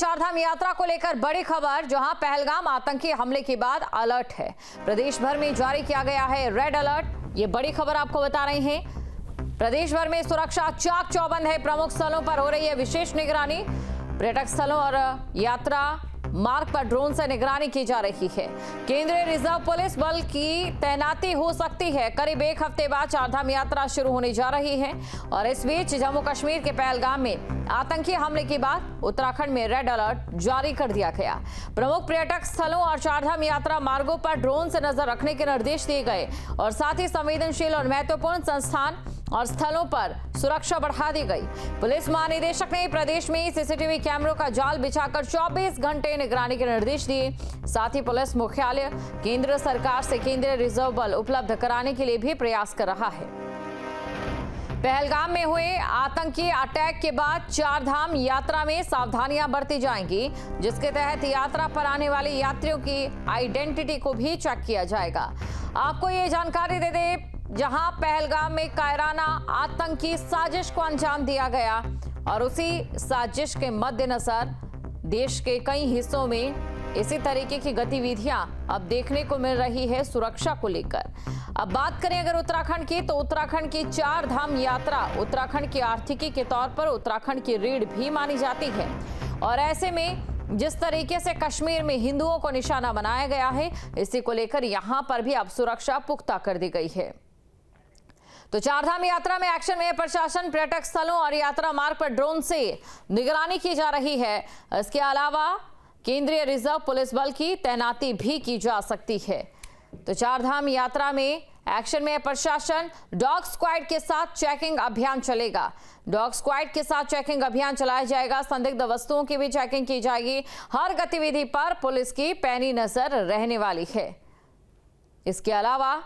चारधाम यात्रा को लेकर बड़ी खबर, जहां पहलगाम आतंकी हमले के बाद अलर्ट है। प्रदेश भर में जारी किया गया है रेड अलर्ट। ये बड़ी खबर आपको बता रहे हैं। प्रदेश भर में सुरक्षा चाक चौबंद है। प्रमुख स्थलों पर हो रही है विशेष निगरानी। पर्यटक स्थलों और यात्रा मार्ग पर ड्रोन से निगरानी की जा रही है। केंद्रीय रिजर्व पुलिस बल की तैनाती हो सकती है। करीब एक हफ्ते बाद चारधाम यात्रा शुरू होने जा रही है और इस बीच जम्मू कश्मीर के पहलगाम में आतंकी हमले के बाद उत्तराखंड में रेड अलर्ट जारी कर दिया गया। प्रमुख पर्यटक स्थलों और चारधाम यात्रा मार्गों पर ड्रोन से नजर रखने के निर्देश दिए गए और साथ ही संवेदनशील और महत्वपूर्ण संस्थान और स्थलों पर सुरक्षा बढ़ा दी गई। पुलिस महानिदेशक ने प्रदेश में सीसीटीवी कैमरों का जाल बिछाकर 24 घंटे निगरानी के निर्देश दिए। साथ ही पुलिस मुख्यालय केंद्र सरकार से केंद्रीय रिजर्व बल उपलब्ध कराने के लिए भी प्रयास कर रहा है। पहलगाम में हुए आतंकी अटैक के बाद चारधाम यात्रा में सावधानियां बरती जाएंगी, जिसके तहत यात्रा पर आने वाले यात्रियों की आइडेंटिटी को भी चेक किया जाएगा। आपको ये जानकारी दे दें, जहां पहलगाम में कायराना आतंकी साजिश को अंजाम दिया गया और उसी साजिश के मद्देनजर देश के कई हिस्सों में इसी तरीके की गतिविधियां अब देखने को मिल रही है सुरक्षा को लेकर। अब बात करें अगर उत्तराखंड की, तो उत्तराखंड की चारधाम यात्रा उत्तराखंड की आर्थिकी के तौर पर उत्तराखंड की रीढ़ भी मानी जाती है और ऐसे में जिस तरीके से कश्मीर में हिंदुओं को निशाना बनाया गया है, इसी को लेकर यहां पर भी अब सुरक्षा पुख्ता कर दी गई है। तो चारधाम यात्रा में एक्शन में प्रशासन पर्यटक स्थलों और यात्रा मार्ग पर ड्रोन से निगरानी की जा रही है। इसके अलावा केंद्रीय रिजर्व पुलिस बल की तैनाती भी की जा सकती है। तो चारधाम यात्रा में एक्शन में प्रशासन डॉग स्क्वाड के साथ चेकिंग अभियान चलेगा। डॉग स्क्वाड के साथ चेकिंग अभियान चलाया जाएगा। संदिग्ध वस्तुओं की भी चेकिंग की जाएगी। हर गतिविधि पर पुलिस की पैनी नजर रहने वाली है। इसके अलावा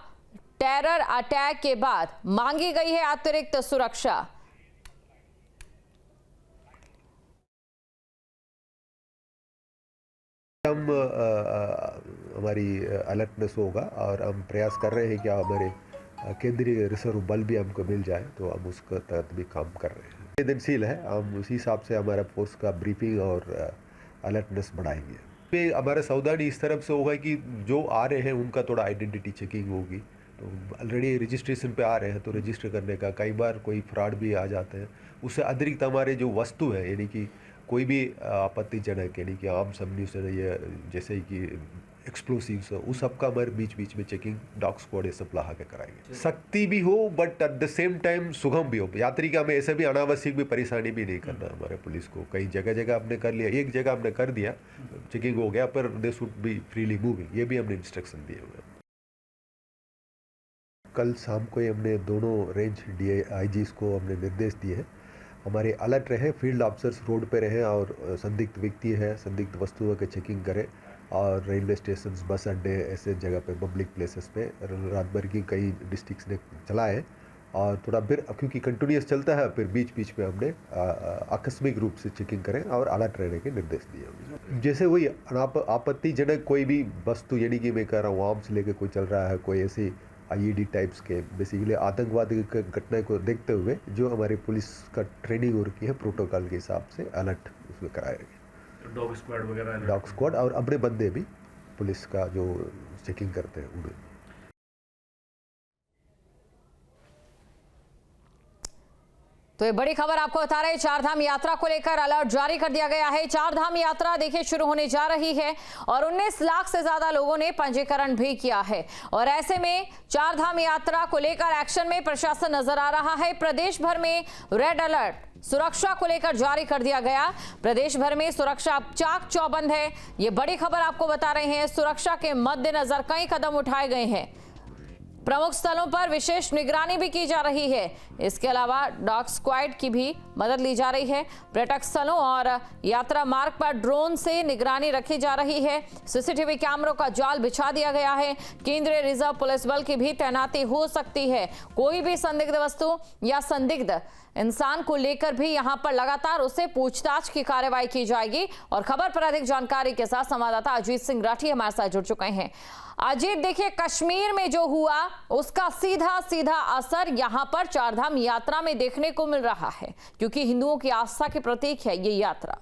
टेरर अटैक के बाद मांगी गई है अतिरिक्त सुरक्षा। हम हमारी अलर्टनेस होगा और हम प्रयास कर रहे हैं कि हमारे केंद्रीय रिजर्व बल भी हमको मिल जाए, तो हम उसके तहत भी काम कर रहे हैं। संवेदनशील है, हम उसी हिसाब से हमारा फोर्स का ब्रीफिंग और अलर्टनेस बढ़ाएंगे। हमारा सावधानी इस तरफ से होगा कि जो आ रहे हैं उनका थोड़ा आइडेंटिटी चेकिंग होगी। तो ऑलरेडी रजिस्ट्रेशन पे आ रहे हैं तो रजिस्टर करने का, कई बार कोई फ्रॉड भी आ जाते हैं। उससे अतिरिक्त हमारे जो वस्तु है, यानी कि कोई भी आपत्तिजनक, यानी कि आम सम्यूशन या जैसे कि एक्सप्लोसिव्स, उस सब का हमारे बीच बीच में चेकिंग डॉग स्क्वाड ये सब ला के कराएंगे। सख्ती भी हो but at the same time सुगम भी हो। यात्री का हमें ऐसे भी अनावश्यक भी परेशानी भी नहीं करना हमारे पुलिस को। कई जगह जगह हमने कर लिया, एक जगह हमने कर दिया, चेकिंग हो गया, पर they should be freely moving, ये भी हमने इंस्ट्रक्शन दिए हुए हैं। कल शाम को ही हमने दोनों रेंज DIGs को हमने निर्देश दिए हैं। हमारे अलर्ट रहे, फील्ड ऑफिसर्स रोड पे रहे और संदिग्ध व्यक्ति है, संदिग्ध वस्तुओं के चेकिंग करें और रेलवे स्टेशन, बस अड्डे, ऐसे जगह पे पब्लिक प्लेसेस पे रात भर की कई डिस्ट्रिक्ट्स ने चलाए और थोड़ा फिर क्योंकि कंटिन्यूस चलता है, फिर बीच बीच में हमने आकस्मिक रूप से चेकिंग करें और अलर्ट रहने के निर्देश दिए। जैसे वही आपत्तिजनक कोई भी वस्तु, यानी कि मैं कह रहा हूँ आर्म्स लेके कोई चल रहा है, कोई ऐसी IED टाइप्स के, बेसिकली आतंकवादी घटना को देखते हुए जो हमारी पुलिस का ट्रेनिंग हो रखी है प्रोटोकॉल के हिसाब से अलर्ट उसमें कराया गया। डॉग स्क्वाड वगैरह, डॉग स्क्वाड और अपने बंदे भी पुलिस का जो चेकिंग करते हैं उन्हें। तो ये बड़ी खबर आपको बता रहे हैं, चारधाम यात्रा को लेकर अलर्ट जारी कर दिया गया है। चारधाम यात्रा देखिए शुरू होने जा रही है और 19 लाख से ज्यादा लोगों ने पंजीकरण भी किया है और ऐसे में चारधाम यात्रा को लेकर एक्शन में प्रशासन नजर आ रहा है। प्रदेश भर में रेड अलर्ट सुरक्षा को लेकर जारी कर दिया गया। प्रदेश भर में सुरक्षा चाक चौबंद है। ये बड़ी खबर आपको बता रहे हैं। सुरक्षा के मद्देनजर कई कदम उठाए गए हैं। प्रमुख स्थलों पर विशेष निगरानी भी की जा रही है। इसके अलावा डॉग स्क्वाड की भी मदद ली जा रही है। पर्यटक स्थलों और यात्रा मार्ग पर ड्रोन से निगरानी रखी जा रही है। सीसीटीवी कैमरों का जाल बिछा दिया गया है। केंद्रीय रिजर्व पुलिस बल की भी तैनाती हो सकती है। कोई भी संदिग्ध वस्तु या संदिग्ध इंसान को लेकर भी यहां पर लगातार उससे पूछताछ की कार्रवाई की जाएगी। और खबर पर अधिक जानकारी के साथ संवाददाता अजीत सिंह राठी हमारे साथ जुड़ चुके हैं। अजीत, देखिए कश्मीर में जो हुआ उसका सीधा सीधा असर यहां पर चारधाम यात्रा में देखने को मिल रहा है, क्योंकि हिंदुओं की आस्था के प्रतीक है ये यात्रा।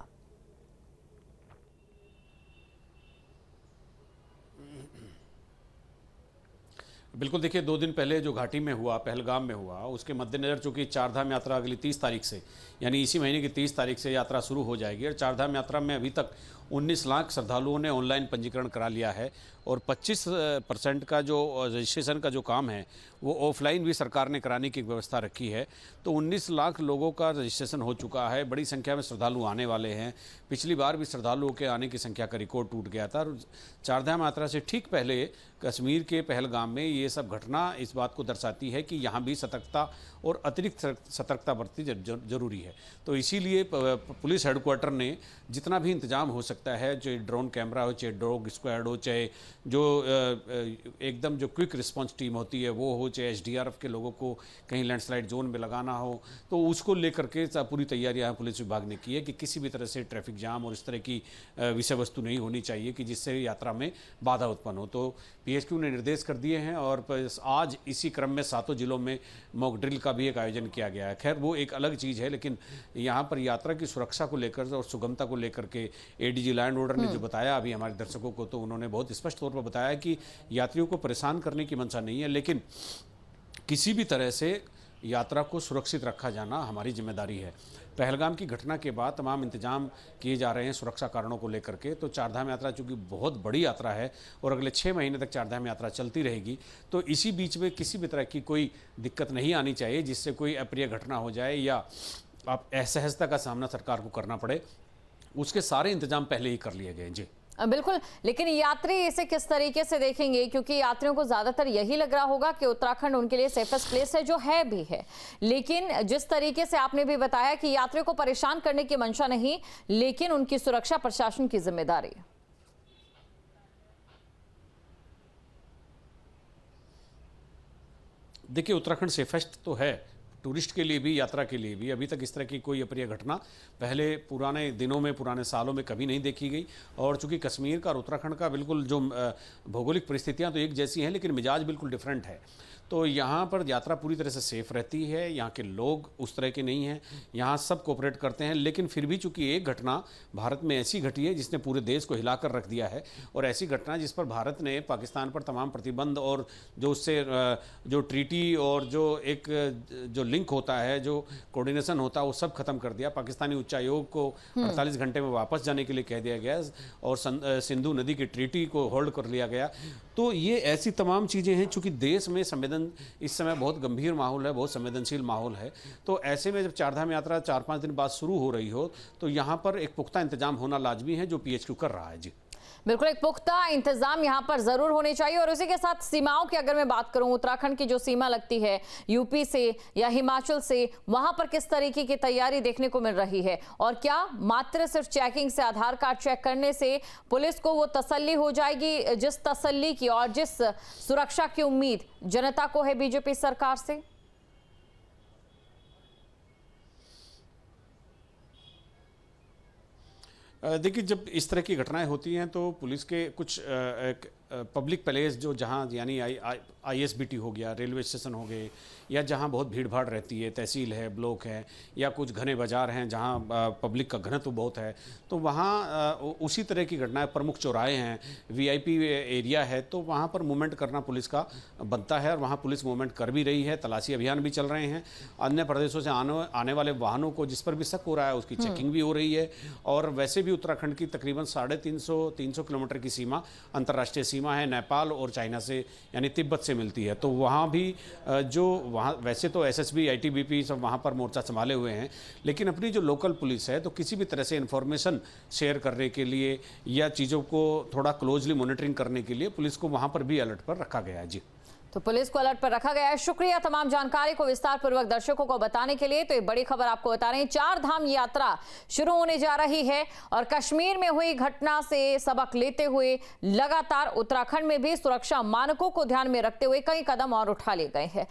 बिल्कुल, देखिए 2 दिन पहले जो घाटी में हुआ, पहलगाम में हुआ, उसके मद्देनज़र चूँकि चारधाम यात्रा अगली 30 तारीख से, यानी इसी महीने की 30 तारीख से यात्रा शुरू हो जाएगी और चारधाम यात्रा में अभी तक 19 लाख श्रद्धालुओं ने ऑनलाइन पंजीकरण करा लिया है और 25% का जो रजिस्ट्रेशन का जो काम है वो ऑफलाइन भी सरकार ने कराने की व्यवस्था रखी है। तो 19 लाख लोगों का रजिस्ट्रेशन हो चुका है, बड़ी संख्या में श्रद्धालु आने वाले हैं। पिछली बार भी श्रद्धालुओं के आने की संख्या का रिकॉर्ड टूट गया था और चारधाम यात्रा से ठीक पहले कश्मीर के पहलगाम में ये सब घटना इस बात को दर्शाती है कि यहाँ भी सतर्कता और अतिरिक्त सतर्कता बरतनी जरूरी है। तो इसीलिए पुलिस हेडक्वार्टर ने जितना भी इंतजाम हो सकता है, चाहे ड्रोन कैमरा हो, चाहे डॉग स्क्वाड हो, चाहे जो एकदम जो क्विक रिस्पांस टीम होती है वो हो, चाहे एसडीआरएफ के लोगों को कहीं लैंडस्लाइड जोन में लगाना हो, तो उसको लेकर के पूरी तैयारी यहाँ पुलिस विभाग ने की है कि किसी भी तरह से ट्रैफिक जाम और इस तरह की विषय वस्तु नहीं होनी चाहिए कि जिससे यात्रा में बाधा उत्पन्न हो। तो पीएचक्यू ने निर्देश कर दिए हैं और आज इसी क्रम में 7 जिलों में मॉक ड्रिल का भी एक आयोजन किया गया है। खैर वो एक अलग चीज़ है, लेकिन यहाँ पर यात्रा की सुरक्षा को लेकर और सुगमता को लेकर के एडीजी लैंड ऑर्डर ने जो बताया अभी हमारे दर्शकों को, तो उन्होंने बहुत स्पष्ट तौर पर बताया कि यात्रियों को परेशान करने की मंशा नहीं है, लेकिन किसी भी तरह से यात्रा को सुरक्षित रखा जाना हमारी जिम्मेदारी है। पहलगाम की घटना के बाद तमाम इंतजाम किए जा रहे हैं सुरक्षा कारणों को लेकर के। तो चारधाम यात्रा चूँकि बहुत बड़ी यात्रा है और अगले 6 महीने तक चारधाम यात्रा चलती रहेगी, तो इसी बीच में किसी भी तरह की कोई दिक्कत नहीं आनी चाहिए जिससे कोई अप्रिय घटना हो जाए या आप असहजता का सामना सरकार को करना पड़े। उसके सारे इंतजाम पहले ही कर लिए गए। जी बिल्कुल, लेकिन यात्री इसे किस तरीके से देखेंगे, क्योंकि यात्रियों को ज्यादातर यही लग रहा होगा कि उत्तराखंड उनके लिए सेफेस्ट प्लेस है, जो है भी है। लेकिन जिस तरीके से आपने भी बताया कि यात्रियों को परेशान करने की मंशा नहीं, लेकिन उनकी सुरक्षा प्रशासन की जिम्मेदारी। देखिए, उत्तराखंड सेफेस्ट तो है टूरिस्ट के लिए भी, यात्रा के लिए भी। अभी तक इस तरह की कोई अप्रिय घटना पहले पुराने दिनों में, पुराने सालों में कभी नहीं देखी गई। और चूंकि कश्मीर का और उत्तराखंड का बिल्कुल जो भौगोलिक परिस्थितियां तो एक जैसी हैं, लेकिन मिजाज बिल्कुल डिफरेंट है। तो यहाँ पर यात्रा पूरी तरह से सेफ रहती है। यहाँ के लोग उस तरह के नहीं हैं, यहाँ सब कोऑपरेट करते हैं। लेकिन फिर भी चूंकि एक घटना भारत में ऐसी घटी है जिसने पूरे देश को हिलाकर रख दिया है, और ऐसी घटना जिस पर भारत ने पाकिस्तान पर तमाम प्रतिबंध और जो उससे जो ट्रीटी और जो एक जो लिंक होता है, जो कोऑर्डिनेशन होता है, वो सब खत्म कर दिया। पाकिस्तानी उच्चायोग को 48 घंटे में वापस जाने के लिए कह दिया गया और सिंधु नदी की ट्रीटी को होल्ड कर लिया गया। तो ये ऐसी तमाम चीज़ें हैं, चूँकि देश में इस समय बहुत गंभीर माहौल है, बहुत संवेदनशील माहौल है। तो ऐसे में जब चारधाम यात्रा 4-5 दिन बाद शुरू हो रही हो, तो यहाँ पर एक पुख्ता इंतजाम होना लाजमी है, जो पीएचक्यू कर रहा है। जी बिल्कुल, एक पुख्ता इंतजाम यहाँ पर जरूर होने चाहिए। और उसी के साथ सीमाओं की अगर मैं बात करूं, उत्तराखंड की जो सीमा लगती है यूपी से या हिमाचल से, वहां पर किस तरीके की तैयारी देखने को मिल रही है? और क्या मात्र सिर्फ चेकिंग से, आधार कार्ड चेक करने से पुलिस को वो तसल्ली हो जाएगी जिस तसल्ली की और जिस सुरक्षा की उम्मीद जनता को है बीजेपी सरकार से? देखिए, जब इस तरह की घटनाएं होती हैं तो पुलिस के कुछ पब्लिक प्लेस जो जहां यानी आईएसबीटी हो गया, रेलवे स्टेशन हो गए, या जहां बहुत भीड़ भाड़ रहती है, तहसील है, ब्लॉक है, या कुछ घने बाजार हैं जहां पब्लिक का घनत्व बहुत है, तो वहां उसी तरह की घटनाएं, प्रमुख चौराहे हैं, वीआईपी एरिया है, तो वहां पर मूवमेंट करना पुलिस का बनता है और वहां पुलिस मूवमेंट कर भी रही है। तलाशी अभियान भी चल रहे हैं। अन्य प्रदेशों से आने वाले वाहनों को जिस पर भी शक हो रहा है उसकी चेकिंग भी हो रही है। और वैसे भी उत्तराखंड की तकरीबन 350 किलोमीटर की सीमा अंतर्राष्ट्रीय सीमा है, नेपाल और चाइना से यानी तिब्बत से मिलती है। तो वहाँ भी जो वहाँ वैसे तो एसएसबी, आईटीबीपी सब वहाँ पर मोर्चा संभाले हुए हैं, लेकिन अपनी जो लोकल पुलिस है तो किसी भी तरह से इन्फॉर्मेशन शेयर करने के लिए या चीज़ों को थोड़ा क्लोजली मॉनिटरिंग करने के लिए पुलिस को वहाँ पर भी अलर्ट पर रखा गया है। जी तो पुलिस को अलर्ट पर रखा गया है। शुक्रिया तमाम जानकारी को विस्तार पूर्वक दर्शकों को बताने के लिए। तो ये बड़ी खबर आपको बता रहे हैं, चारधाम यात्रा शुरू होने जा रही है और कश्मीर में हुई घटना से सबक लेते हुए लगातार उत्तराखंड में भी सुरक्षा मानकों को ध्यान में रखते हुए कई कदम और उठा लिए गए हैं।